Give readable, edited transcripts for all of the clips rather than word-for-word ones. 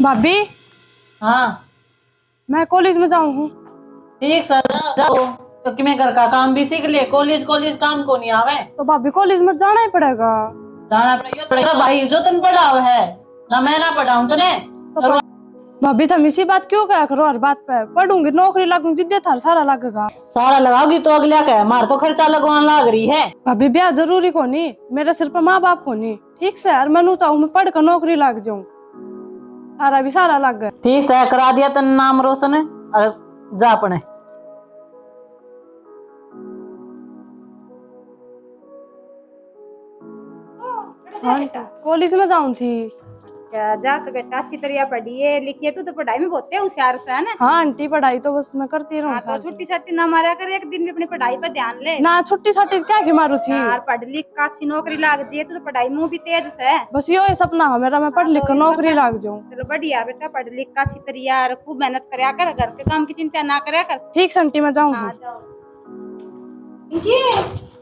भाभी हाँ मैं कॉलेज में जाऊँ हूँ। ठीक सर जाओ। क्योंकि मैं घर का काम भी सीख लिया। कॉलेज कॉलेज काम को नहीं आवे तो भाभी कॉलेज में जाना ही पड़ेगा। जाना पड़ेगा भाई। जो तुम पढ़ा हुआ है ना मैं ना पढ़ाऊं तूने तो भाभी तुम इसी बात क्यों क्या करो हर बात पे। पढ़ूंगी नौकरी लगूंगी जिद्दे थार सारा लगेगा। सारा लगाओगी तो अगला क्या है। मार तो खर्चा लगवान लाग रही है। भाभी ब्याह जरूरी को नहीं, मेरे सिर पर माँ बाप को नहीं। ठीक से यार मैं चाहूँ मैं पढ़ कर नौकरी लग जाऊँ, सारा भी सारा लग गया। ठीक है करा दिया तन नाम रोशन है और जा अपने। हाँ कॉलेज में जाऊँ थी। क्या जा तो बेटा अच्छी तरह पढ़िए लिखिए। तू तो पढ़ाई में बहुत है होशियार से है ना। हाँ आंटी पढ़ाई तो बस मैं करती रहूँ। तो छुट्टी छट्टी ना मारा कर, एक दिन भी अपनी पढ़ाई पर ध्यान ले ना। छुट्टी छुट्टी क्या की मारू थी यार। पढ़ लिख का अच्छी नौकरी लाग जाए। तू तो पढ़ाई में भी तेज से। बस यो ही सपना है मेरा, मैं पढ़ लिख कर नौकरी लग जाऊँ। चलो बढ़िया बेटा, पढ़ लिख का अच्छी तरह यार खूब मेहनत करया कर, घर के काम की चिंता ना करया कर। ठीक से आंटी मैं जाऊँ। हाँ जाओ। पिंकी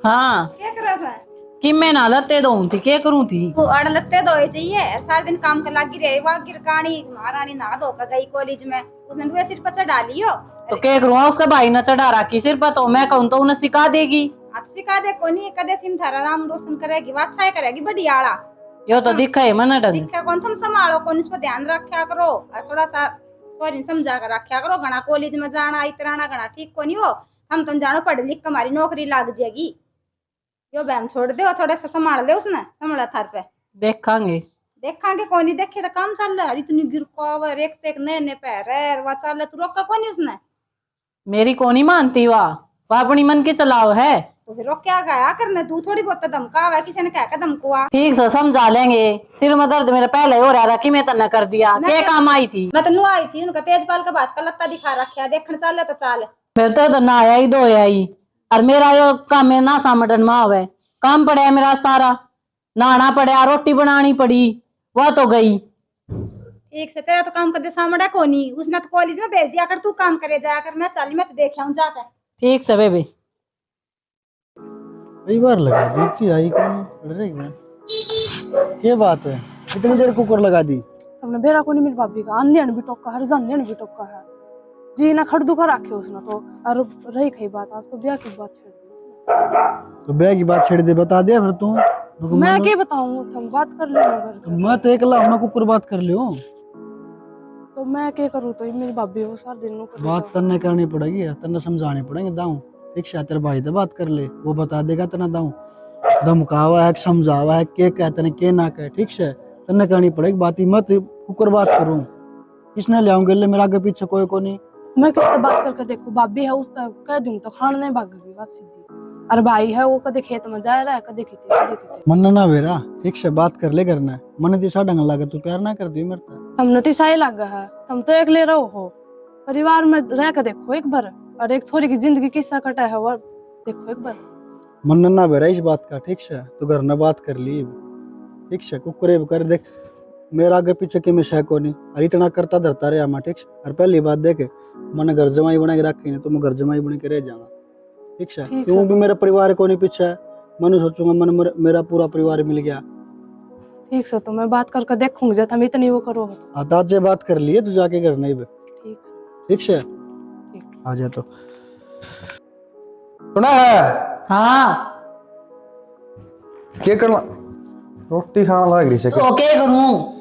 हाँ क्या कर रहा था? कि मैं ना लते दो थी क्या करूँ थी। तू अड़ लत्ते धोए चाहिए सारा दिन काम कर लागी रहे। वहाँ गिरकानी महारानी ना धोकर गई कॉलेज में, उसने दुए सिर पर चढ़ा लियो। तो क्या करूँ उसका भाई न चढ़ा रखी सिर पर, तो मैं कहूँ तो उन्हें सिखा देगी। आज सिखा दे कोनी कदे सिम थारा नाम रोशन करेगी, वो अच्छा ही करेगी बढ़िया आला। यो तो दिखा है मन ढंग। दिखा कौन तुम संभालो कौन, इस पर ध्यान रखा करो और थोड़ा सा सॉरी समझा कर रखा करो। घना कॉलेज में जाना इतराना घना ठीक को नहीं हो। हम तुम जानो पढ़ लिख हमारी नौकरी लग जाएगी। यो बहन छोड़ दे और थोड़ा सा संभाल ले उसने संभाला थार पे। देखांगे देखांगे कौन ही देखे तो काम चल रहा है। इतनी गिरकावर एक पे एक नए नए पैर वह चल रहा, तू रोका कौन उसने। मेरी कौन ही मानती वाह अपनी मन के चलाओ है। तो फिर रोक क्या गया करने, तू थोड़ी बहुत धमका हुआ किसी ने क्या का धमकुआ। ठीक से समझा लेंगे। सिर में दर्द मेरा पहले हो रहा था कि मैं तन्ना कर दिया क्या काम आई थी। मैं तो नु आई थी उनका तेजपाल का बात का लत्ता दिखा रखा देखने चल तो चल। मैं तो ना आया ही दो आई और मेरा यो काम है ना सामटन में आवे। काम पड़ा मेरा सारा, नहाना पड़ा रोटी बनानी पड़ी वह तो गई। ठीक से तेरा तो काम कर दे सामड़ा को नहीं, उसने तो कॉलेज में भेज दिया कर, तू काम करे जाया कर। मैं चल मैं तो देख आऊं जाकर। ठीक से बेबी। कई बार लगा दी कि आई कौन पड़ रही है। क्या बात है इतनी देर कुकर लगा दी। हमने बेरा को नहीं मेरी भाभी का आंधियन भी टोका है जानलियन भी टोका है जी ना खड़ दुखा रखे उसने तो। और रही खई बात आज तो ब्याह की बात छेड़ दी। तो ब्याह की बात छेड़ दे बता दे फिर तू। मैं क्या बताऊं, तुम बात कर ले मगर मैं तो एकला हूं, मैं कुकर बात कर लियो। तो मैं क्या करूं। तो मेरी भाभी वो सारा दिन नो बात तन्ने करनी पड़ेगी, तन्ने समझाने पड़ेंगे दाऊं। ठीक है तेरे भाई से बात कर ले, वो बता देगा तना दाऊं। धमकावा है समझावा है के कहते ने के ना कहे। ठीक है तन्ने करनी पड़ेगी बात ही मत कुकर बात करूं। किसने ले आऊंगे ले मेरा आगे पीछे कोई को नहीं। मैं किससे बात करके देखू, भाभी है उस तक कह दूं तो खान नहीं भागेगी बात सीधी। और भाई है वो कदे खेत में जा रहा है कदे किते मन ना बेरा। ठीक से बात कर ले करना मन दिशा ढंग लगे तू प्यार ना कर दी मेरे से। तुमने तो सही लगा है, तुम तो एक ले रहो हो। परिवार में रह कर देखो एक बार, और एक थोड़ी की जिंदगी किस तरह कटा है वो देखो एक बार। मन ना बेरा इस बात का। ठीक है तू घर ना बात कर ली। ठीक है कुकरे कर देख मेरा आगे पीछे की मैं को नहीं और इतना करता धरता रहा मैं। ठीक है और पहली बात देखे मन घर जमाई बना के रखी नहीं तो मैं घर जमाई बन के रह जाऊंगा। ठीक है क्यों भी मेरे परिवार को नहीं पीछे है। मैं सोचूंगा मन मेरा पूरा परिवार मिल गया। ठीक से तो मैं बात करके देखूंगी जब हम इतनी वो करो। आज से बात कर लिए तू जाके घर नहीं बे। ठीक से ठीक है आ जा। तो सुना है हाँ क्या करना, रोटी खाना लग रही है तो क्या करूं।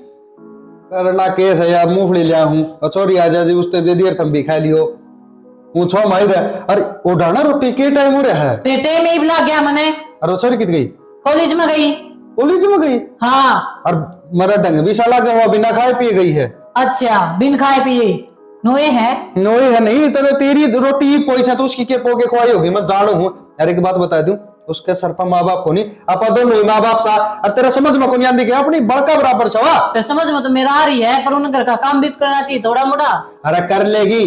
करना केस है यार। मूंगफली लिया हूँ और चोरी आ जा जी उसते दे दिया तुम भी खा लियो। हूँ छो माई रहा अरे वो डाना रोटी के टाइम हो रहा है। पेटे में ही बुला गया मैंने। अरे चोरी कित गई कॉलेज में गई। कॉलेज में गई। हाँ और मेरा ढंग भी साला के हुआ बिना खाए पिए गई है। अच्छा बिन खाए पिए नोए है। नोई है नहीं तो तेरी रोटी ही पोई तो उसकी के पोके खुआई होगी मैं जानू हूँ। यार एक बात बता दूं उसके सर पर माँ बाप को नहीं आप दोनों माँ बाप सा और तेरा समझ में को नहीं आंदी अपनी बड़का बराबर छवा। तो समझ में तो मेरा आ रही है पर उन घर का काम भी तो करना चाहिए थोड़ा मोटा। अरे कर लेगी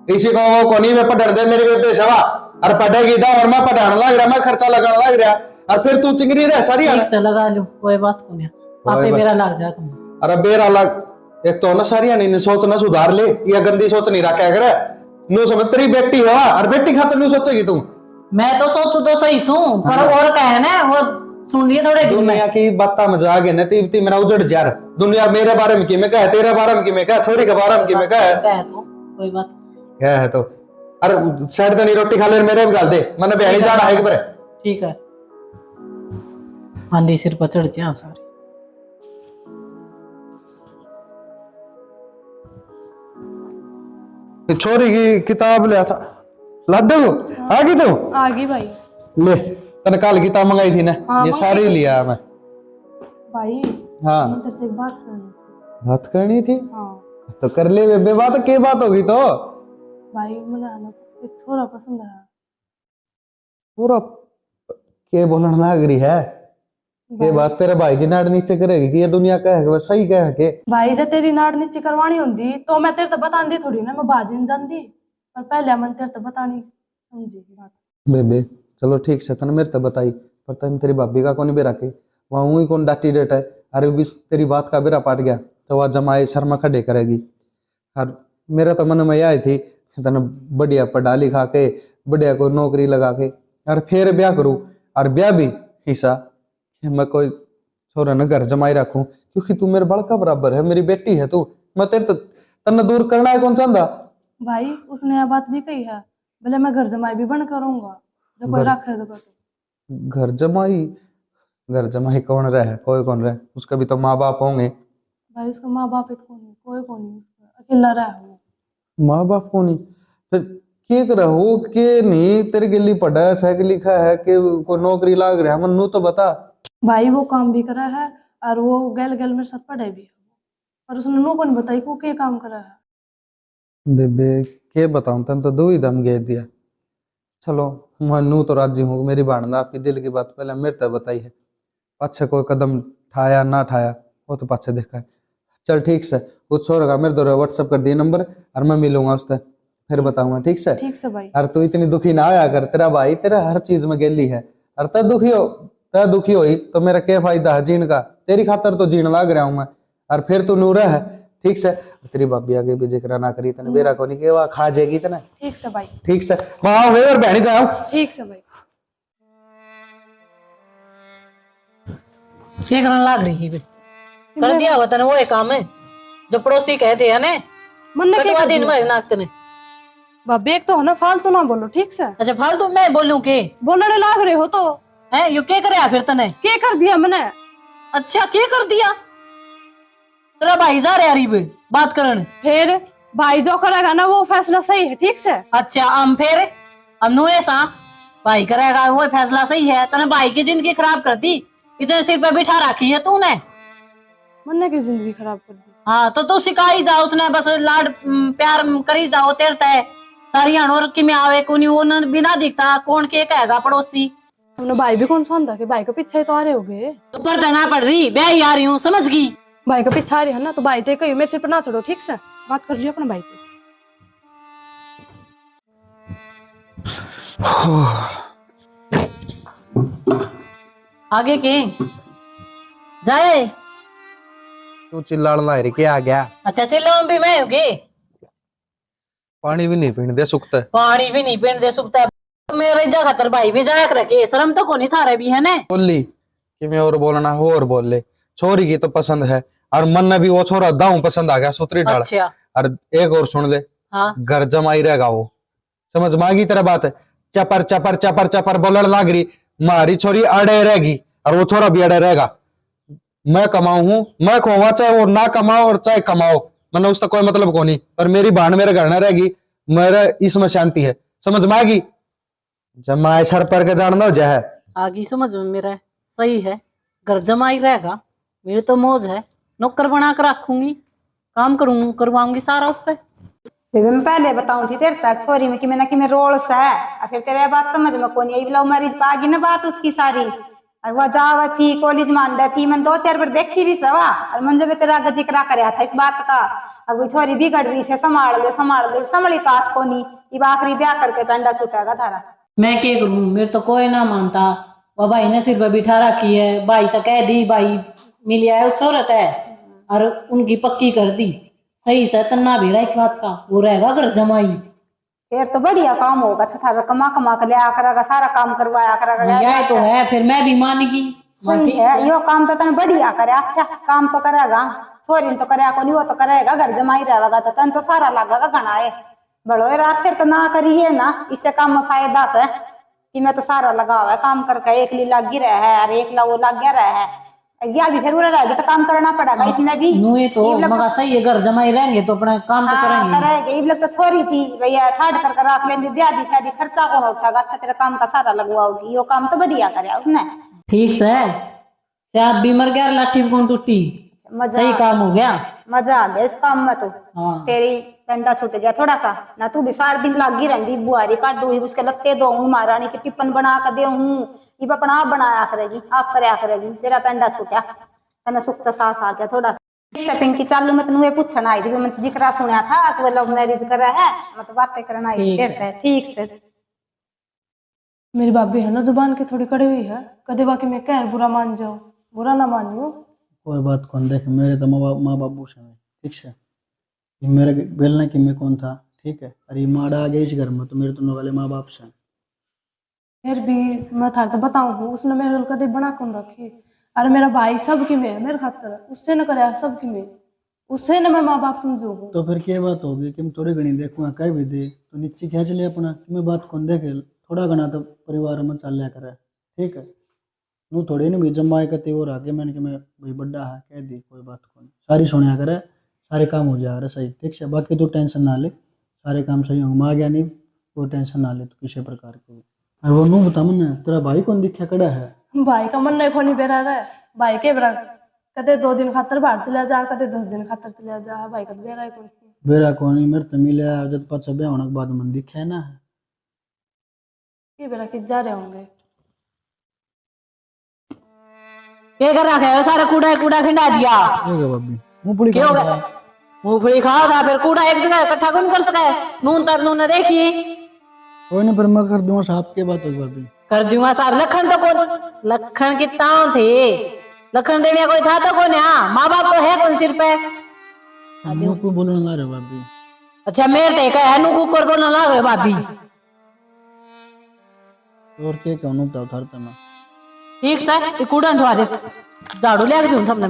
इसी को वो कोनी में पढ़ दे मेरे बेटे सवा और पढ़ेगी दा और मैं पढ़ाने लग रहा मैं खर्चा लगाने लग रहा और फिर तू चिंगरी रह सारी से लगा लूं कोई बात को नहीं आपे मेरा लग जा तुम। अरे बेरा लग एक तो ना सारी नहीं सोच ना सुधार ले या गंदी सोच नहीं रखा करे नु समझ तेरी बेटी है और बेटी खातर नु सोचेगी तू। मैं तो सोचू तो सही सू पर और कहे ना वो सुन लिए थोड़े दिन में। दुनिया की बात मजाक है ना, ती मेरा उजड़ जा रहा। दुनिया मेरे बारे में की मैं कहा, तेरे बारे में की मैं कहा, छोरी के बारे में की मैं कहा कह तो कोई बात। क्या है तो अरे साइड नहीं रोटी खा ले मेरे भी गाल दे, मैंने बहनी जाना है कि ठीक है, आंधी सिर पर चढ़ जा सारी। छोरी की किताब लिया था, लड्डू आ गई तू? आ गई भाई। ले तने कल किताब मंगाई थी ना, हाँ, ये सारी लिया मैं। भाई हाँ मैं तेरे से एक बात करनी थी। बात करनी थी हाँ तो कर ले बेबे, बात के बात होगी तो। भाई मुझे ना एक छोरा पसंद है। पूरा के बोलने लग रही है, ये बात तेरे भाई की नाड़ नीचे करेगी कि ये दुनिया कह के सही कह के। भाई जब तेरी नाड़ नीचे करवानी होंदी तो मैं तेरे तो बतांदी थोड़ी ना, मैं बाजी नहीं जानती, पर पहले मन तेरे तो बतानी समझी की बात। बेबे चलो ठीक से, तने मेरे तो बताई, पर तने तेरी भाभी का कौन बेरा के वहां ही कौन डाटी डेट है। अरे भी तेरी बात का बेरा पाट गया तो वह जमाए शर्मा खड़े करेगी। और मेरा तो मन में आई थी तने बढ़िया पढ़ा लिखा के बढ़िया कोई नौकरी लगा के और फिर ब्याह करूं, और ब्याह भी हिस्सा मैं कोई छोरा न घर जमाई रखूं, क्योंकि तू मेरे बड़का बराबर है, मेरी बेटी है तू, मैं तेरे तन्ने दूर करना है कौन चाहता। भाई उसने यह बात भी कही है, भले मैं घर जमाई भी बन करूंगा जो कोई रखे तो। घर जमाई कौन रहे, कोई कौन रहे, उसका भी तो माँ बाप होंगे। भाई उसका माँ बाप कोई कौन नहीं, उसका अकेला रहा वो। माँ बाप को नहीं फिर के रहो के नहीं, तेरे गिल्ली पढ़ा है साइकिल लिखा है कि कोई नौकरी लाग रहा है, मन्नू तो बता। भाई वो काम भी करा है और वो गैल गैल मेरे साथ पढ़े भी है, और उसने नो को नहीं बताई कि वो क्या काम करा है। बेबे के बताऊं, तन तो दो ही दम घेर दिया। चलो मन्नू तो राजी हूँ, मेरी भाणना आपकी दिल की बात पहले मेरे तक बताई है, पाछे कोई कदम ठाया ना ठाया वो तो पाछे देखा है। चल ठीक से, वो छोड़ का मेरे द्वारा व्हाट्सएप कर दिए नंबर और मैं मिलूंगा उससे फिर बताऊंगा, ठीक से। ठीक से भाई। और तू इतनी दुखी ना होया कर, तेरा भाई तेरा हर चीज में गेली है, और तै दुखी होई तो मेरा क्या फायदा है जीण का, तेरी खातर तो जीण लाग रहा हूं मैं, और फिर तू नूरा है ठीक से। तेरी भाभी आगे भी जिक्र ना करी तने बेरा को नहीं के वा खा जाएगी तने। ठीक से भाई। ठीक से वहां वे और बहनी जाओ। ठीक से भाई। क्या करने लाग रही है कर दिया हुआ तने वो एक काम है जो पड़ोसी कहते हैं ने मन ने कटवा दिन में नाक तने। भाभी एक तो है ना फालतू ना बोलो ठीक से। अच्छा फालतू मैं बोलूं के बोलने लाग रहे हो तो है यू क्या करे फिर तने क्या कर दिया मैंने। अच्छा क्या कर दिया, तेरा भाई जा रहा है बात करने, फिर भाई जो करेगा ना वो फैसला सही है ठीक से। अच्छा हम फिर हम नु ऐसा भाई करेगा वो फैसला सही है, तने भाई की जिंदगी खराब कर दी, इतने सिर पे बिठा रखी है तूने। मन्ने की जिंदगी खराब कर दी। हाँ तो तू सिखा ही जा उसने, बस लाड प्यार करी जाओ तेरे तय सारी हणोर की में आवे कोनी वो बिना दिखता कौन के कहेगा पड़ोसी। तुमने भाई भी कौन सा था कि भाई के पीछे तो आ रहे होगे। तो पढ़ता ना पढ़ रही ब्याह ही आ रही हूँ समझ गई। भाई के पीछे आ रही है ना तो भाई ते कही मेरे सिर पर ना चढ़ो ठीक से, बात कर लियो अपने भाई से। आगे के जाए तू चिल्लाड़ ला रे क्या आ गया। अच्छा चलो भी मैं होगी पानी भी नहीं पीने दे सुखता है, पानी भी नहीं पीने दे सकता है मेरे जा खातर भाई भी जाया रखे शर्म तो को नहीं था रहे भी है ना। बोली कि मैं और बोलना हो और बोल ले, छोरी की तो पसंद है और मन ने भी वो छोरा दाऊ पसंद आ गया सुतरी डाल। अच्छा और एक और सुन ले, हाँ घर जमाई रहेगा वो, समझ मांगी तेरा बात है, चपर चपर चपर चपर बोलने लाग रही, मारी छोरी अड़े रहेगी और वो छोरा भी अड़े रहेगा। मैं कमाऊ हूं, मैं खोवा चाहे वो ना कमाओ और चाहे कमाओ, मैंने उसका कोई मतलब को नहीं, पर मेरी बहन मेरे घर न रहेगी, मेरे इसमें शांति है, समझ में आएगी। जब मैं सर पर के जानना जा है आगे समझ में मेरा सही है, घर जमाई रहेगा मेरी तो मौज है, नौकर बना कर रखूंगी काम करूंगी करवाऊंगी सारा उस पर। मैं पहले बताऊं थी तेरे तक छोरी में कि मैं ना कि मैं रोल सा है, और फिर तेरे बात समझ में कौन आई लव मैरिज पागी ना बात उसकी सारी, और वह जावा थी कॉलेज मांडा थी मन 2-4 बार देखी भी सवा, और मन जब तेरा आगे जिक्र कराया था इस बात का, अब कोई छोरी बिगड़ रही है संभाल ले संभली तो आज को नहीं, ये आखिरी ब्याह करके पेंडा छूटेगा थारा। मैं क्या करूं मेरे तो कोई ना मानता, वो भाई ने सिर पर बिठा रखी है, भाई तो कह दी भाई मिल आया छोरत है और उनकी पक्की कर दी सही से तन्ना भी एक बात का वो रहेगा घर जमाई। फिर तो बढ़िया काम होगा, अच्छा था कमा कमा कर लिया करेगा सारा काम करवाया करेगा। यह तो है फिर मैं भी मान गई सही है, यो काम तो तने बढ़िया करे, अच्छा काम तो करेगा। छोरी तो करे को नहीं, वो तो करेगा, घर जमाई रहेगा तो तन तो सारा लागेगा घना है। बड़ो आखिर तो ना करिए ना, इससे काम में फायदा से कि मैं तो सारा लगा हुआ है काम करके, एक ली लगी रहा है और एक ला वो लग गया रहा है, या भी फिर उड़ा रहेगी तो काम करना पड़ेगा इसने भी। नुए तो मगा सही है, घर जमाई रहेंगे तो अपना काम तो करेंगे। करेंगे ये लोग तो छोरी थी भैया, ठाट करके रख लेंगे, ब्याह भी खर्चा कौन उठाएगा, अच्छा तेरा काम का सारा लगवाओगी, यो काम तो बढ़िया करे उसने। ठीक से शायद भी मर गया, लाठी भी कौन टूटी, सही काम हो गया, मजा आ गया इस काम में तो। हाँ। तेरी पेंडा छूट गया थोड़ा सा ना, तू भी सारा दिन लागी रहती, बुआरी काटू उसके लत्ते दो महारानी की टिप्पन बना कर दे ये अपना आप बनाया करेगी, आप करया करेगी, तेरा पेंडा छूटा तने सुख तो साथ आ गया थोड़ा सा। पिंकी चालू मैं तेन पूछना आई थी, मैं जिक्रा सुना था कि वो लव मैरिज करा है, मैं तो बातें करना आई थी देर तक। ठीक से मेरी भाभी है ना जुबान की थोड़ी कड़ी हुई है, कदे बाकी मैं कह बुरा मान जाऊं, बुरा ना मानियो। कोई बात कौन देख, मेरे तो माँ बाबू से ठीक है, ये मेरे बेलने की मैं कौन था, ठीक है, अरे ये माड़ा आ गई इस घर में तो मेरे तो वाले माँ बाप से। फिर भी मैं थार तो बताऊं, उसने मेरे लिए कदे बना कौन रखी। अरे मेरा भाई सबकी में है मेरे खातर, उससे न करे सबकी में, उससे न मैं माँ बाप समझू। तो फिर क्या बात होगी कि मैं थोड़ी घनी देखूंगा कह भी दे तो नीचे खींच ले अपना कि मैं बात कौन देखे, थोड़ा घना तो परिवार में चल लिया करे, ठीक है। नू थोड़ी नहीं भी जमाए कते और आगे मैंने कि मैं भाई बड्डा है कह दी, कोई बात कौन, सारी सुनिया करे, सारे काम हो जा रहे सही, ठीक है। बाकी तो टेंशन ना ले, सारे काम सही होंगे, माँ गया नहीं कोई टेंशन ना ले तो किसी प्रकार की। और वो नू बता मन तेरा भाई कौन दिखा कड़ा है, भाई का मन नहीं खोनी बेरा रहा है, भाई के बेरा कदे 2 दिन खातर बाहर चला जा, कदे 10 दिन खातर चला जा, भाई का बेरा है कौन बेरा कौन मेरे तो मिले जब पाचा ब्याह होने के बाद मन दिखा है ना, ये बेरा किस जा रहे होंगे। क्या कर रखा है, सारा कूड़ा कूड़ा खिंडा दिया। भाभी मूंगफली क्या हो गया, मूंगफली खाओ था फिर कूड़ा एक जगह इकट्ठा कौन कर सका है, नून तर नून देखी कोई नहीं, फिर मैं कर दूंगा साहब के बात होगी भाभी, कर दूंगा साहब। लखन तो कौन, लखन कितना थे, लखन देने कोई था तो कौन, यहाँ माँ बाप तो है कौन सिर पे। को बोलने ला रहे भाभी, अच्छा मेरे ते कह है नू कुकर बोलने लग रहे भाभी, और क्या कहूँ तो उतारता मैं, ठीक से कूड़ा धोआ दे, झाड़ू ले दूं सबने,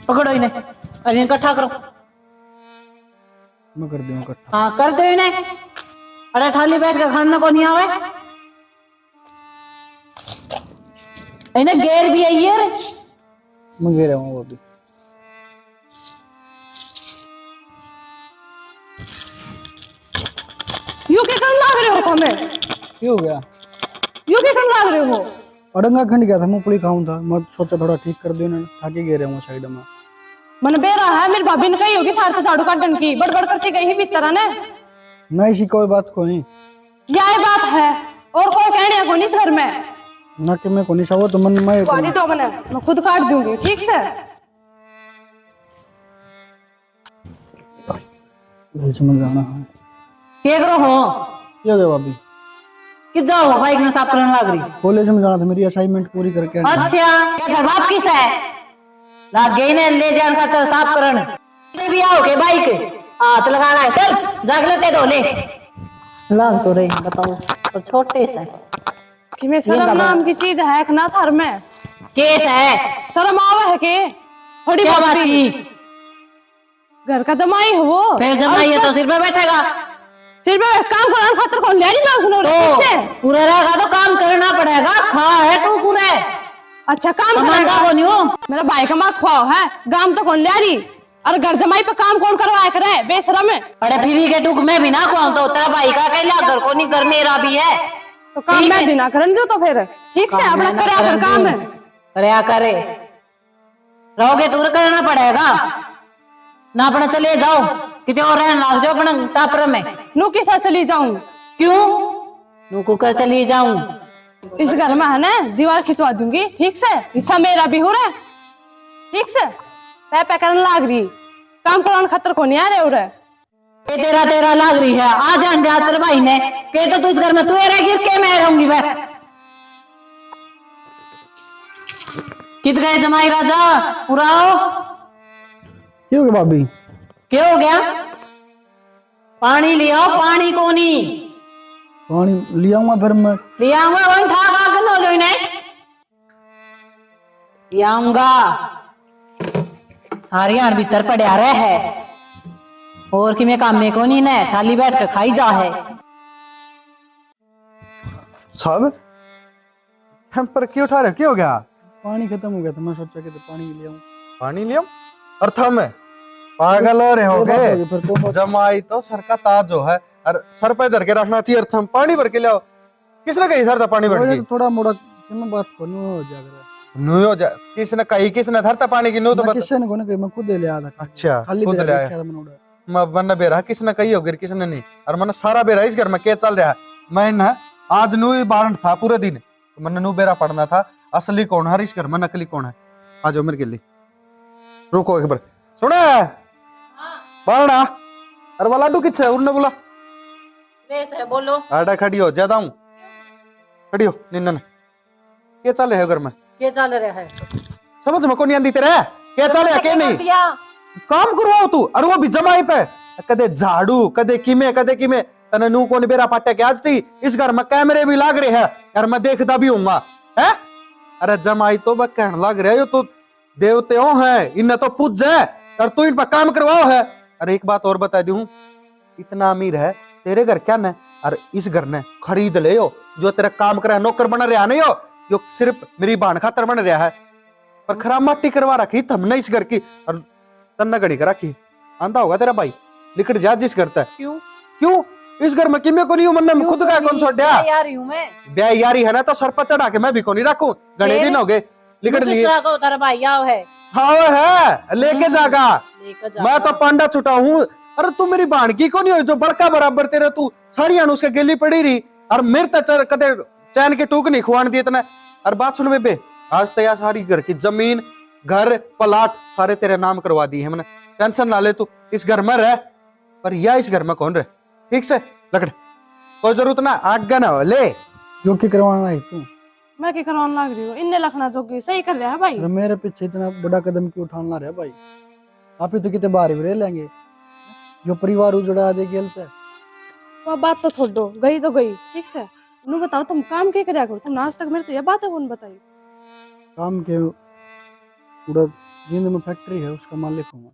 पकड़ो इन्हें और इन्हें इकट्ठा करो। मैं कर दूंगा इकट्ठा। हाँ कर दो इन्हें, अरे थाली बैठ कर खाना को नहीं आवे, इन्हें गेर भी आई है। मैं गे रहा हूँ भाभी, यू के कर लाग रहे हो तुम्हें, क्या हो गया, यू के कर लाग रहे हो। अड़ंगा खंड गया था, मूंगफली खाऊं था, मैं सोचा थोड़ा ठीक कर दूं, इन्हें थाके गे रहा हूँ साइड में। मन बेरा है, मेरी भाभी ने कही होगी थार तो झाड़ू काटन की, बड़बड़ करती गई ही भीतर ने। नहीं सी कोई बात को नहीं, यह बात है और कोई कहने को नहीं इस घर में ना कि मैं को नहीं वो तो मन में वाली तो मैं खुद काट दूंगी, ठीक से। समझ जाना है क्या करो हो, क्या हो गया भाभी, कि जाओ बाइक में साफ करने लग रही। कॉलेज में जाना था, मेरी असाइनमेंट पूरी करके आनी है। अच्छा क्या घर बाप किस है, लाग गई ने ले जान का तो साफ करन भी आओ के बाइक हाथ लगाना है, चल जाग लेते दो ले लाग तो रही। बताओ तो छोटे से कि मैं शर्म नाम की चीज है ना थार में, केस है, शर्म आवा है के थोड़ी क्या बात बहुत की, भी। घर का जमाई है वो, फिर जमाई है तो सिर पे बैठेगा, सिर पे काम कराने खातर कौन ले रही मैं उसने, ठीक से। पूरा रहेगा तो काम करना पड़ेगा, खा है तू पूरे। अच्छा काम कमाएगा करेगा कौन हो, मेरा भाई का माँ खुआओ है, गाम तो कौन ले रही, और घर जमाई पे काम कौन करवाया करे, बेशरम है। अरे बीवी के टुक में भी ना खुआऊं तो तेरा भाई का कहला, घर को नहीं घर मेरा भी है, तो काम मैं भी ना करने दो तो फिर ठीक से अपना करे फिर काम है, करया करे रहोगे दूर करना पड़ेगा ना, अपना चले जाओ कितने और रहने लग जाओ अपना तापर में। नू के साथ चली जाऊं, क्यों नू कुकर चली जाऊं, इस घर में है ना दीवार खिंचवा दूंगी, ठीक से। हिस्सा मेरा भी हो रहा है, ठीक से। पैपा करने लाग रही, काम कराने खातर को नहीं आ रहे हो रहा, ये तेरा तेरा लाग रही है, आ जान दिया तेरे भाई ने के तो तू इस घर में तू रह गिर के मैं रहूंगी बस। कित गए जमाई राजा पूरा आओ, क्यों गया भाभी, क्या हो गया, पानी ले आओ, पानी कोनी पानी लिया हूँ फिर मैं, लिया हुआ वन ठा खा के लो इन्हें ये आऊंगा सारी आन भीतर पड़ा रहे है और कि मैं काम में को नहीं न खाली बैठ कर खाई जा है। साहब हम पर क्यों उठा रहे, क्या हो गया? पानी खत्म हो गया था, मैं सोचा कि तो पानी ले आऊं। पानी लियो और थम पागल हो रहे हो ये बात गए? होगी, फिर तो बात- जमाई तो सर का ताज जो है और सर पे धर के रखना चाहिए। और थम पानी भर के ले आओ। किसने कही सर था पानी भर वजह के? तो थोड़ा मोड़ा कि मैं बात को नो हो जाएगा। नुयो जा किसने कही, किसने धरता पानी की नु तो मैं बता। किससे ने कोने कही, मैं खुद ले आया था। अच्छा खाली खुद बेरा ले आया। रखा था मैंने उड़ा। मैं वरना बेरा किसने कही होगी किसने नहीं। और मैंने सारा बेरा इस घर में क्या चल रहा है। मैं ना आज नु ही बारण था पूरे दिन, तो मैंने नु बेरा पढ़ना था असली कौन है इस घर में, नकली कौन है। आ जाओ मेरे के लिए, रुको एक बार सुने बारणा। अरे वाला लाडू किच्छे उन्होंने बोला बोलो आडा खड़ी हो ज्यादा हूँ, खड़ी हो निन्नन। क्या चल रहा है घर में? क्या चल रहा है? समझ में कौन आंदी तेरे? क्या चल रहा है क्या नहीं? काम करवाओ तू, और वो भी जमाई पे कदे झाड़ू कदे किमे तने नू कोनी बेरा पाटे के आज थी। इस घर में कैमरे भी लाग रहे हैं यार, मैं देखता भी हूँगा है। अरे जमाई तो वह कहने लग रहे हो तो देवते हो हैं, इन्हें तो पूज है और तू इन पर काम करवाओ है। अरे एक बात और बता दूं, इतना अमीर है तेरे घर क्या न, और इस घर ने खरीद ले हो जो तेरा काम करे नौकर बना रहा नहीं हो, जो सिर्फ मेरी बाण खातर बन रहा है। पर खराब माटी करवा रखी हमने इस घर की, और तन्ना घड़ी कर रखी। आंदा होगा तेरा भाई लिखट जा जिस घर तक। क्यों क्यों इस घर में किमे को नहीं हूं, मन खुद का कौन छोड़ा यारी हूँ मैं। ब्याह यारी है ना तो सर पर चढ़ा के मैं भी को नहीं रखू। घने दिन हो गए लिखट लिए। को तारा भाई आओ है हाँ वो है लेके जागा। लेकर मैं तो पांडा छुटा हूँ। अरे तू मेरी बाणकी को नहीं हो जो बड़का बराबर तेरे, तू सारी उसके गेली पड़ी रही और मेरे तक कदे चैन के टूक नहीं खुआन दिए इतना। और बात सुन बेबे, आज तो यार सारी घर की जमीन घर प्लाट सारे तेरे नाम करवा दिए हमने। टेंशन ना ले, तू इस घर में रह पर या इस घर में कौन रहे ठीक से लकड़। कोई जरूरत ना आज्ञा ना हो ले। जो की करवाना है तू? मैं क्या करवाने लग रही हूँ, इन्ने लखना जोगी सही कर रहा है भाई। अरे मेरे पीछे इतना बड़ा कदम क्यों उठाना रहा भाई? आप ही तो कितने बाहर भी रह लेंगे, जो परिवार उजड़ा दे गेल से। वो बात तो छोड़ दो, गई तो गई ठीक से। नू बताओ तुम काम क्या કર્યા करो? तुम आज तक मेरे तो ये बात है कौन बताई? काम के पूरा जिंद में फैक्ट्री है, उसका मालिक हूँ मैं।